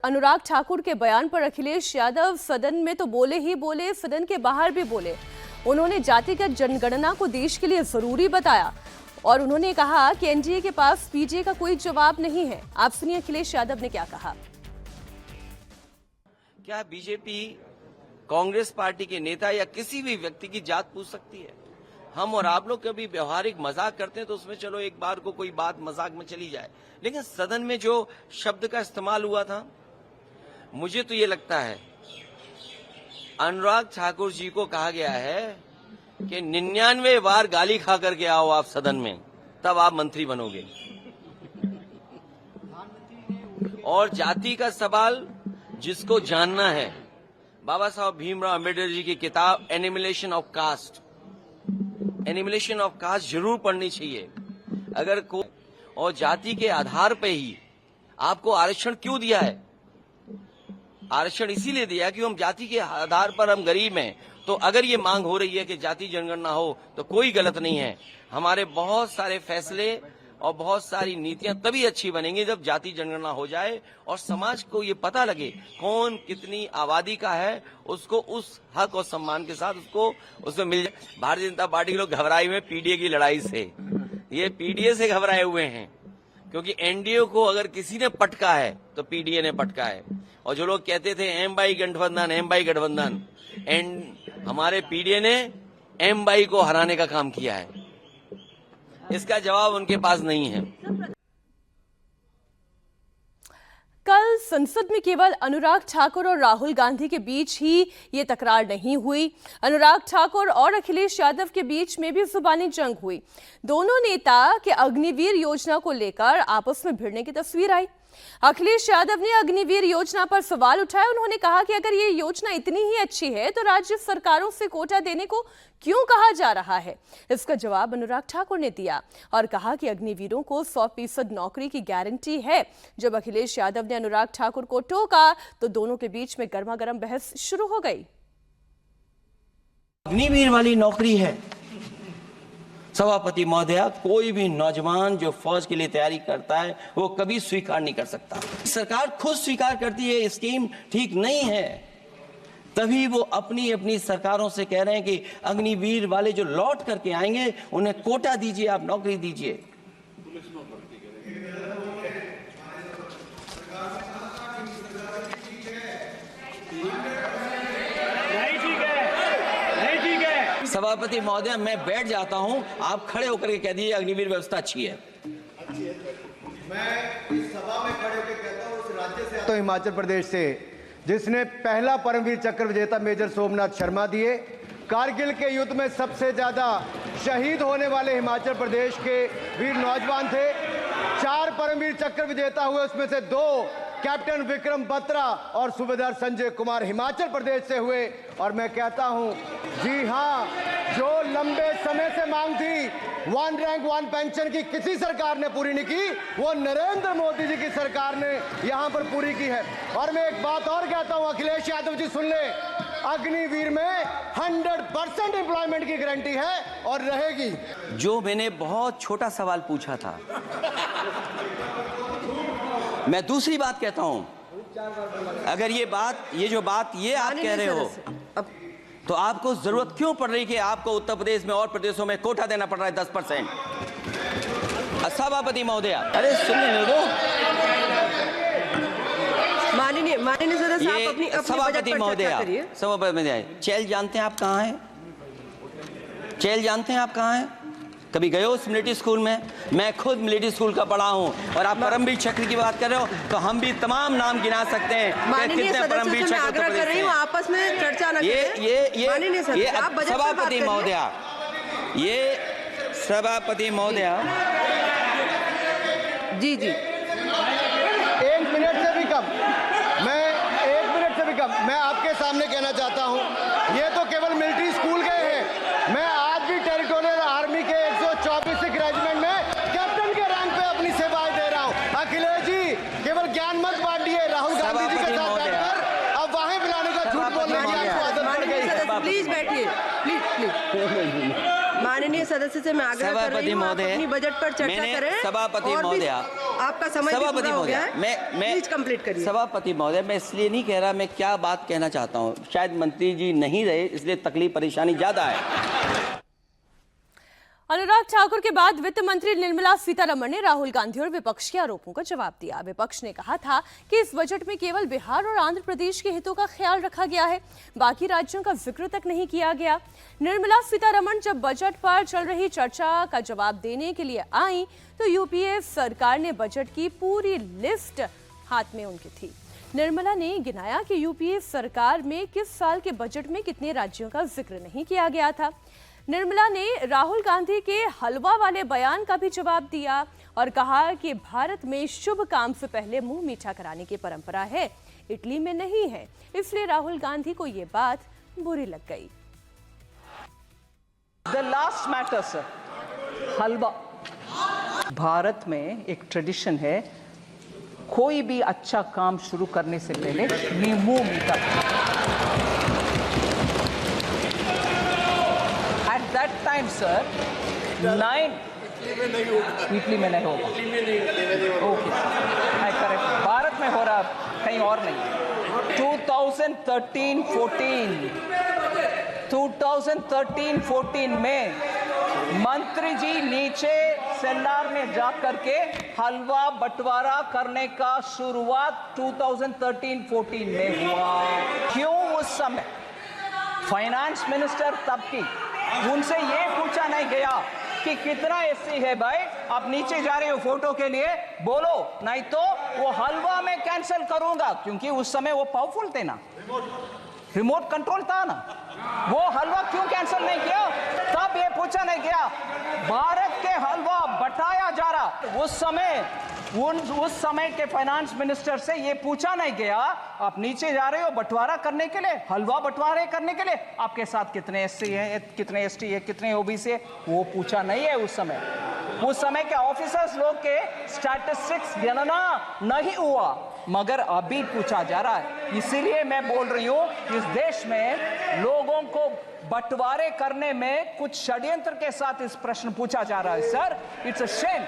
अनुराग ठाकुर के बयान पर अखिलेश यादव सदन में तो बोले ही बोले, सदन के बाहर भी बोले। उन्होंने जातिगत जनगणना को देश के लिए जरूरी बताया और उन्होंने कहा कि एनडीए के पास पीजे का कोई जवाब नहीं है। आप सुनिए अखिलेश यादव ने क्या कहा। क्या बीजेपी कांग्रेस पार्टी के नेता या किसी भी व्यक्ति की जात पूछ सकती है? हम और आप लोग कभी व्यवहारिक मजाक करते हैं तो उसमें चलो एक बार को कोई बात मजाक में चली जाए, लेकिन सदन में जो शब्द का इस्तेमाल हुआ था, मुझे तो ये लगता है अनुराग ठाकुर जी को कहा गया है कि 99 बार गाली खा करके आओ आप सदन में, तब आप मंत्री बनोगे। और जाति का सवाल जिसको जानना है, बाबा साहब भीमराव अम्बेडकर जी की किताब एनिमिलेशन ऑफ कास्ट, एनिमिलेशन ऑफ कास्ट जरूर पढ़नी चाहिए। अगर को और जाति के आधार पे ही आपको आरक्षण क्यों दिया है? आरक्षण इसीलिए दिया कि हम जाति के आधार पर हम गरीब हैं। तो अगर ये मांग हो रही है कि जाति जनगणना हो तो कोई गलत नहीं है। हमारे बहुत सारे फैसले और बहुत सारी नीतियां तभी अच्छी बनेंगी जब जाति जनगणना हो जाए और समाज को ये पता लगे कौन कितनी आबादी का है, उसको उस हक और सम्मान के साथ उसको उसमें मिल जाए। भारतीय जनता पार्टी के लोग घबराए हुए पीडीए की लड़ाई से, ये पीडीए से घबराए हुए हैं क्योंकि एनडीए को अगर किसी ने पटका है तो पीडीए ने पटका है। और जो लोग कहते थे एम बाई गठबंधन, एम बाई गठबंधन, हमारे पीडीए ने एम बाई को हराने का काम किया है। इसका जवाब उनके पास नहीं है। कल संसद में केवल अनुराग ठाकुर और राहुल गांधी के बीच ही ये तकरार नहीं हुई, अनुराग ठाकुर और अखिलेश यादव के बीच में भी जुबानी जंग हुई। दोनों नेता के अग्निवीर योजना को लेकर आपस में भिड़ने की तस्वीर आई। अखिलेश यादव ने अग्निवीर योजना पर सवाल उठाया। उन्होंने कहा कि अगर ये योजना इतनी ही अच्छी है तो राज्य सरकारों से कोटा देने को क्यों कहा जा रहा है। इसका जवाब अनुराग ठाकुर ने दिया और कहा कि अग्निवीरों को 100% नौकरी की गारंटी है। जब अखिलेश यादव ने अनुराग ठाकुर को टोका तो दोनों के बीच में गर्मागर्म बहस शुरू हो गई। अग्निवीर वाली नौकरी है सभापति महोदया, कोई भी नौजवान जो फौज के लिए तैयारी करता है वो कभी स्वीकार नहीं कर सकता। सरकार खुद स्वीकार करती है स्कीम ठीक नहीं है, तभी वो अपनी अपनी सरकारों से कह रहे हैं कि अग्निवीर वाले जो लौट करके आएंगे उन्हें कोटा दीजिए, आप नौकरी दीजिए। सभापति महोदय, मैं बैठ जाता हूं, आप खड़े होकर के कह दीजिए अग्निवीर व्यवस्था अच्छी है। मैं इस सभा में खड़े होकर कहता हूं, उस राज्य से आता हूं, हिमाचल प्रदेश से, जिसने पहला परमवीर चक्र विजेता मेजर सोमनाथ शर्मा दिए। कारगिल के युद्ध में सबसे ज्यादा शहीद होने वाले हिमाचल प्रदेश के वीर नौजवान थे। 4 परमवीर चक्र विजेता हुए, उसमें से 2 कैप्टन विक्रम बत्रा और सूबेदार संजय कुमार हिमाचल प्रदेश से हुए। और मैं कहता हूं, जी हां, जो लंबे समय से मांग थी 1 रैंक 1 पेंशन की किसी सरकार ने पूरी नहीं की, वो नरेंद्र मोदी जी की सरकार ने यहां पर पूरी की है। और मैं एक बात और कहता हूं, अखिलेश यादव जी सुन ले, अग्निवीर में 100% एम्प्लॉयमेंट की गारंटी है और रहेगी। जो मैंने बहुत छोटा सवाल पूछा था, मैं दूसरी बात कहता हूं, अगर ये जो बात आप कह रहे हो, तो आपको जरूरत क्यों पड़ रही कि आपको उत्तर प्रदेश में और प्रदेशों में कोटा देना पड़ रहा है 10%? सभापति महोदय, अरे सुनने दो। माननीय सदस्य, आप अपनी सभापति महोदय, सभापति महोदय, चैल जानते हैं आप कहाँ हैं? चैल जानते हैं आप कहाँ हैं? कभी गए हो उस मिलिट्री स्कूल में? मैं खुद मिलिट्री स्कूल का पढ़ा हूँ। और आप परमवीर चक्र की बात कर रहे हो तो हम भी तमाम नाम गिना सकते हैं। माननीय सदस्य से मैं आग्रह कर रही हूँ, आपस में चर्चा न करें। ये सभापति महोदया, ये सभापति महोदया, जी 1 मिनट से भी कम, मैं आपके सामने कहना चाहता हूं, ये तो केवल मिलिट्री स्कूल गए हैं। मैं आज भी टेरिटोरियल आर्मी के 124 रेजिमेंट में कैप्टन के रैंक पे अपनी सेवाएं दे रहा हूं। अखिलेश जी केवल ज्ञान मत बांटिए, राहुल गांधी जी के साथ बैठकर अब वहां बुलाने का झूठ बोलने की आपको आदत पड़ गई। प्लीज बैठिए, प्लीज। माननीय सदस्य से मैं आग्रह कर रही हूं, आप अपनी बजट पर चर्चा करें। सभापति महोदया, आपका समय भी सभापति पूरा हो गया महोदय, है। मैं प्लीज कंप्लीट करिए। सभापति महोदय, मैं इसलिए नहीं कह रहा, मैं क्या बात कहना चाहता हूँ, शायद मंत्री जी नहीं रहे इसलिए तकलीफ परेशानी ज्यादा है। अनुराग ठाकुर के बाद वित्त मंत्री निर्मला सीतारमण ने राहुल गांधी और विपक्ष के आरोपों का जवाब दिया। विपक्ष ने कहा था कि इस बजट में केवल बिहार और आंध्र प्रदेश के हितों का ख्याल रखा गया है, बाकी राज्यों का जिक्र तक नहीं किया गया। निर्मला सीतारमण जब बजट पर चल रही चर्चा का जवाब देने के लिए आई तो यूपीए सरकार ने बजट की पूरी लिस्ट हाथ में उनकी थी। निर्मला ने गिनाया कि यूपीए सरकार में किस साल के बजट में कितने राज्यों का जिक्र नहीं किया गया था। निर्मला ने राहुल गांधी के हलवा वाले बयान का भी जवाब दिया और कहा कि भारत में शुभ काम से पहले मुंह मीठा कराने की परंपरा है, इटली में नहीं है, इसलिए राहुल गांधी को ये बात बुरी लग गई। The last matter, sir. हलवा। भारत में एक ट्रेडिशन है, कोई भी अच्छा काम शुरू करने से पहले मुंह मीठा। At that time, sir, 9 Italy में नहीं होगा। ओके, आई करेक्ट। भारत में हो रहा, कहीं और नहीं। 2013-14 में मंत्री जी नीचे सेल्लार में जाकर के हलवा बंटवारा करने का शुरुआत 2013-14 में हुआ। क्यों उस समय फाइनेंस मिनिस्टर तब की, उनसे ये पूछा नहीं गया कि कितना एससी है भाई, आप नीचे जा रहे हो फोटो के लिए, बोलो नहीं तो वो हलवा में कैंसिल करूंगा, क्योंकि उस समय वो पावरफुल थे ना, रिमोट कंट्रोल था ना, वो हलवा क्यों कैंसिल नहीं किया, तब ये पूछा नहीं गया। भारत के हलवा बटाया जा रहा, उस समय के फाइनेंस मिनिस्टर से ये पूछा नहीं गया, आप नीचे जा रहे हो बंटवारा करने के लिए, हलवा बंटवारे करने के लिए, आपके साथ कितने एससी है, कितने एसटी है, कितने ओबीसी है, वो पूछा नहीं है। उस समय के ऑफिसर्स लोग के स्टैटिस्टिक्स गणना नहीं हुआ, मगर अभी पूछा जा रहा है। इसीलिए मैं बोल रही हूं, इस देश में लोगों को बंटवारे करने में कुछ षड्यंत्र के साथ इस प्रश्न पूछा जा रहा है। Sir, it's a shame.